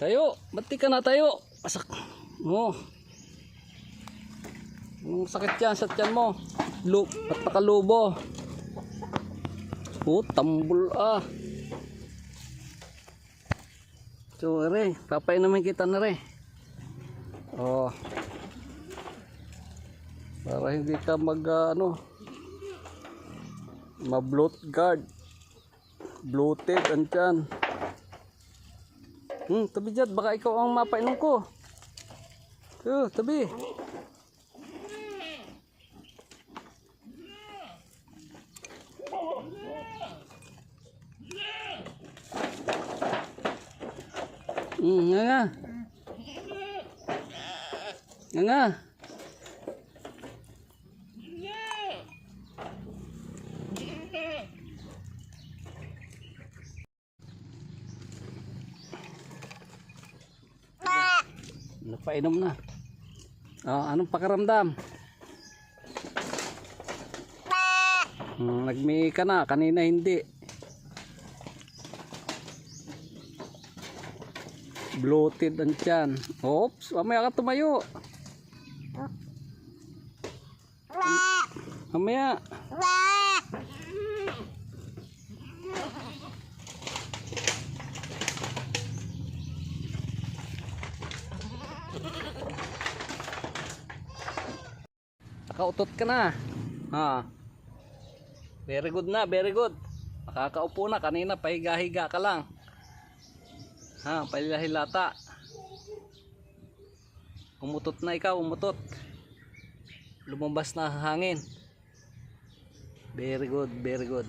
Tayo, bati ka na tayo. Asak. Oh. Sakit yan sa tiyan mo. At nakalubo. Oh, tambul ah. So, re, papay naman kita na re. Oh. Para hindi ka ma-bloat guard. Bloated ang tiyan. Tabi dyan, baka ikaw ang mapainom ko. Tabi. Nga. Nga. Napainom na. Anong pakiramdam? Nagmi ka na, kanina hindi. Bloated ang tiyan. Oops, mamaya ka tumayo. Mamaya. Nakautot ka na. Very good na, very good. Nakakaupo na, kanina pahiga-higa ka lang. Palilahilata. Umutot na ikaw, umutot. Lumabas na hangin. Very good, very good.